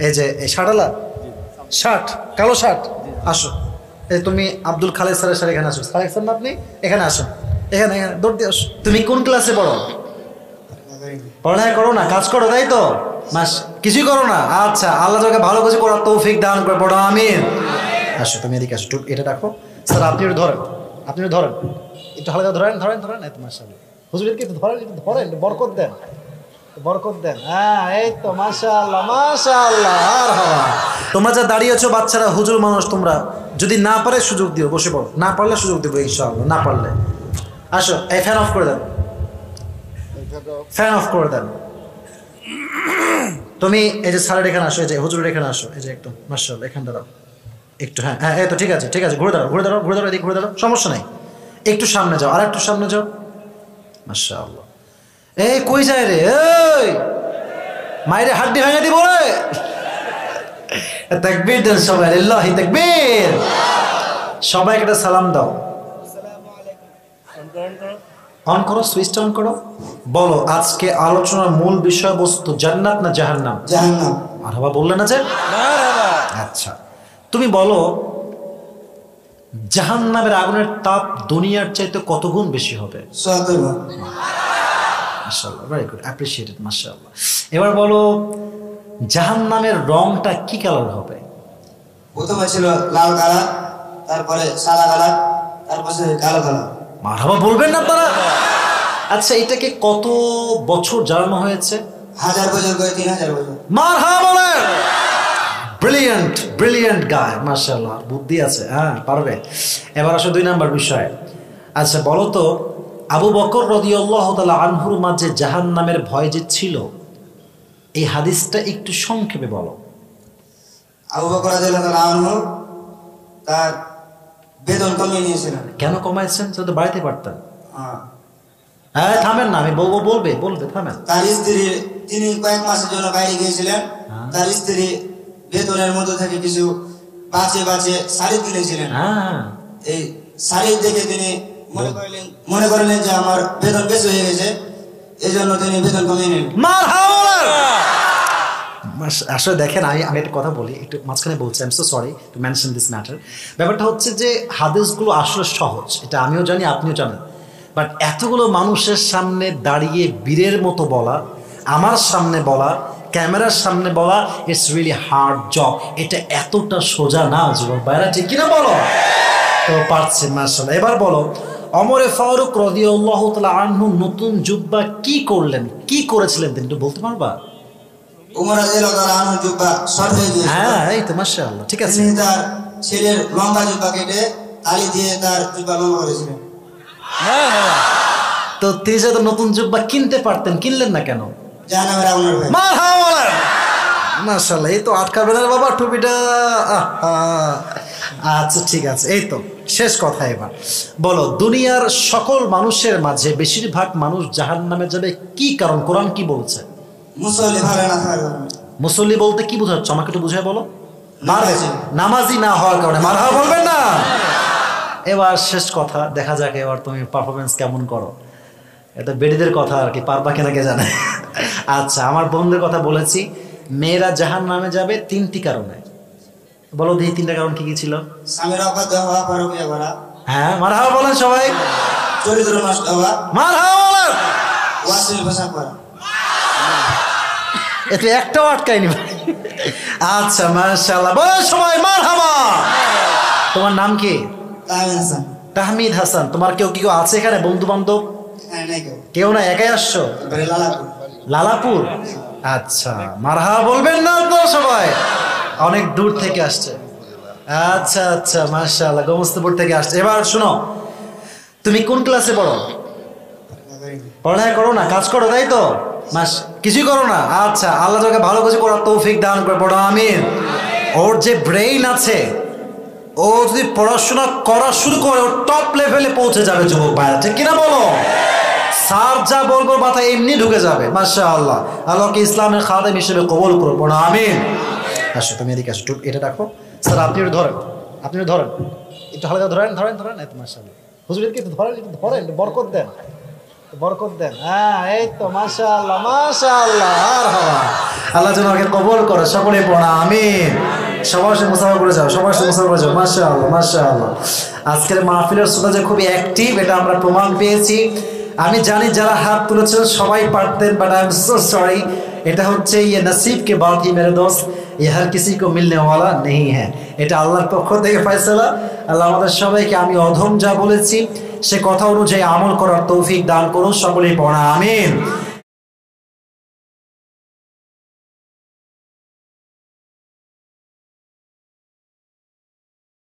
এই যে এই শার্টওয়ালা, শার্ট, কালো শার্ট, আসো। এই তুমি আব্দুল খালেদ স্যারের স্যার এখানে আসো। খালেদ স্যার না আপনি? এখানে আসো, এখানে এখানে দৌড় দিয়ে আসো। তুমি কোন ক্লাসে পড়ো? পড়ালেখা করো না, কাজ করো, তাই তো? মাস কিছুই করো না? আচ্ছা, আল্লাহ তোকে ভালো কিছু করার তৌফিক দান করে, পড়ো আমিন। আসো তুমি এদিকে আসো, এটা রাখো। স্যার আপনি একটু ধরেন, আপনি একটু ধরেন, একটু হালকা ধরেন ধরেন ধরেন। এই তো মাশাআল্লাহ, হুজুরকে একটু ধরেন, একটু ধরেন, বরকত দেন, বরকত দেন। হ্যাঁ এই তো মাশাআল্লাহ মাশাআল্লাহ। আর হওয়া তোমরা যা দাঁড়িয়েছো বাচ্চারা, হুজুর মানুষ, তোমরা যদি না পারে সুযোগ দিও, বসে পড়ো। না পারলে সুযোগ দেবো ইনশাআল্লাহ, না পারলে আসো। এই ফ্যান অফ করে দেন, ফ্যান অফ করে দেন। তুমি এই যে স্যারের এখানে আসো, এই যে হুজুরের এখানে আসো, এই যে একটু মাশাআল্লাহ এখানে দাঁড়াও একটু। হ্যাঁ হ্যাঁ এই তো ঠিক আছে ঠিক আছে, ঘুরে দাঁড়াও ঘুরে দাঁড়াও ঘুরে দাঁড়াও, এদিকে ঘুরে দাঁড়াও, সমস্যা নাই। একটু সামনে যাও, আর একটু সামনে যাও, মাশাআল্লাহ। এই কই যায় রে, এই মাইরে হাড্ডি ভেঙে দিব রে। তাকবীর দেন সবাই, লিল্লাহি তাকবীর। সবাইকে একটা সালাম দাও। অন করো, সুইচটা অন করো। বলো আজকে আলোচনার মূল বিষয়বস্তু জান্নাত না জাহান্নাম? জাহান্নাম। মারহাবা বললে না যে? আচ্ছা তুমি বলো, জাহান্নামের আগুনের তাপ দুনিয়ার চাইতে কত গুণ বেশি হবে? ৭০ ভাগ। মাশাআল্লাহ, ভেরি গুড, অ্যাপ্রিশিয়েটেড, মাশাআল্লাহ। এবার বলো জাহান্নামের রংটা কি কালার হবে? প্রথমে ছিল লাল কালার, তারপরে সাদা কালার, তারপরে কালো কালার। মারহাবা বলবেন না আপনারা? আচ্ছা এটাকে কত বছর জ্বালানো হয়েছে? 1000 বছর করে 3000 বছর। মারহাবা বলেন। ব্রিলিয়ান্ট ব্রিলিয়ান্ট গায়, মাশাআল্লাহ, বুদ্ধি আছে, হ্যাঁ পারবে। এবার আসো 2 নাম্বার বিষয়। আচ্ছা বলো তো, আবু বকর রাদিয়াল্লাহু তাআলা আনহুর মাঝে জাহান্নামের ভয় যে ছিল, এই হাদিসটা একটু সংক্ষেপে বলো। আবু বকর রাদিয়াল্লাহু তাআলা আনহু তার বেতন কমিয়ে নিয়েছিলেন। কেন কমাইছেন? সেটা তো বাড়াইতে পারতেন। হ্যাঁ থামেন না, আমি বলবো, বলবে থামেন। তার স্ত্রী, তিনি কয়েক মাসের জন্য বাইরে গিয়েছিলেন। তার স্ত্রী বেতনের মধ্যে থেকে কিছু বাঁচে বাঁচে শাড়ি কিনেছিলেন। এই শাড়ি দেখে তিনি মনে করলেন যে আমার বেতন বেশি হয়ে গেছে, এই জন্য তিনি বেতন কমিয়ে নিলেন। আসলে দেখেন, আমি একটা কথা বলি, একটু মাঝখানে বলছি, I am so sorry to mention this matter. ব্যাপারটা হচ্ছে যে হাদিসগুলো আসলে সহজ, এটা আমিও জানি আপনিও জানেন, বাট এতগুলো মানুষের সামনে দাঁড়িয়ে বীরের মতো বলা, আমার সামনে বলা, ক্যামেরার সামনে বলা, ইটস রিয়েলি হার্ড জব। এটা এতটা সোজা না যুবক ভাইরা, ঠিক কিনা বলো? তো পারছে মাশাআল্লাহ। এবার বলো, ওমর ফারুক রাদিয়াল্লাহু তাআলা আনহু নতুন জুব্বা কি করলেন, কি করেছিলেন তিনি একটু বলতে পারবা? ওমর রাদিয়াল্লাহু তাআলা আনহু জুব্বা শর্ট হয়ে গিয়েছিল। হ্যাঁ এই তো মাশাআল্লাহ, ঠিক আছে। তিনি তার ছেলের লম্বা জুব্বা কেটে তালি দিয়ে তার জুব্বা লম্বা করেছিলেন। তো তিনি তো নতুন জুব্বা কিনতে পারতেন, কিনলেন না কেন? জাহান্নামের আগুনের ভয়। মাশাআল্লাহ, এই তো আটকাবে না বাবা টুপিটা। আচ্ছা ঠিক আছে, এই তো শেষ কথা। এবার বলো, দুনিয়ার সকল মানুষের মাঝে বেশিরভাগ মানুষ জাহান্নামে যাবে কি কারণ? কোরআন কি বলছে? মুসল্লি ভালো না থাকার কারণে। মুসল্লি বলতে কি বোঝাচ্ছ আমাকে একটু বুঝায় বলো। নামাজি না হওয়ার কারণে। মারহাবা বলবেন না? এবার শেষ কথা, দেখা যাক এবার তুমি পারফরমেন্স কেমন করো। এটা বেডিদের কথা আর কি, পারবা কিনা কে জানে। আচ্ছা আমার বোনদের কথা বলেছি, মেয়েরা জাহান্নামে যাবে 3টি কারণে। বলো দেখি 3টা কারণ কি কি ছিল? স্বামীর অবাধ্য হওয়া, পরকীয়া করা। হ্যাঁ মারহাবা বলেন সবাই। চরিত্র নষ্ট হওয়া। মারহাবা বলেন। অশ্লীল ভাষা করা। এতে একটাও আটকায়নি ভাই। আচ্ছা মাশাআল্লাহ, বলেন সবাই মারহাবা। তোমার নাম কি? তাহমিদ হাসান। তাহমিদ হাসান। তোমার কেউ কি আছে এখানে বন্ধু বান্ধব? হ্যাঁ নাই কেউ। কেউ না, একাই আসছো? লালাপুর। লালাপুর, আচ্ছা মারহাবা বলবেন না তো সবাই? অনেক দূর থেকে আসছে। আচ্ছা আচ্ছা মাশাআল্লাহ, গোমস্তাপুর থেকে আসছে। এবার শোনো, তুমি কোন ক্লাসে পড়ো? পড়ালেখা করো না, কাজ করো, তাই তো? কিছুই করো না? আচ্ছা, আল্লাহ তোকে ভালো কিছু করার তৌফিক দান করে, পড়ো আমিন। ওর যে ব্রেইন আছে, ও যদি পড়াশোনা করা শুরু করে ও টপ লেভেলে পৌঁছে যাবে যুবক ভাইরা, ঠিক কিনা বলো? স্যার যা বলবো মাথায় এমনি ঢুকে যাবে। মাশাআল্লাহ, আল্লাহকে ইসলামের খাদেম হিসেবে কবুল করো, পড়ো আমিন। আসো তুমি এদিকে আসো, এটা রাখো। স্যার আপনি একটু ধরেন, আপনি একটু ধরেন, একটু হালকা ধরেন ধরেন ধরেন। এই তো মাশাআল্লাহ, হুজুরকে একটু ধরেন, একটু ধরেন, বরকত দেন, বরকত দেন। হ্যাঁ, এই তো মাশাআল্লাহ মাশাআল্লাহ। আর হওয়া আল্লাহ যেন আমাকে কবুল করে। সকলে পড়া আমিন। সবার সাথে মুসাফা করে যাও, সবার সাথে মুসাফা করে যাও। মাশাআল্লাহ মাশাআল্লাহ। আজকের মাহফিলের শ্রোতা যে খুবই অ্যাক্টিভ, এটা আমরা প্রমাণ পেয়েছি। আমি জানি যারা হাত তুলেছেন সবাই পারতেন, but I am so sorry. এটা হচ্ছে ये नसीब के बात ही मेरे दोस्त, ये हर किसी को मिलने वाला नहीं है। এটা আল্লাহর পক্ষ থেকে ফয়সালা। আল্লাহ আমাদের সবাইকে আমি অধম যা বলেছি সে কথা অনুযায়ী আমল করার তৌফিক দান করুন। সকলেই পড়া আমিন।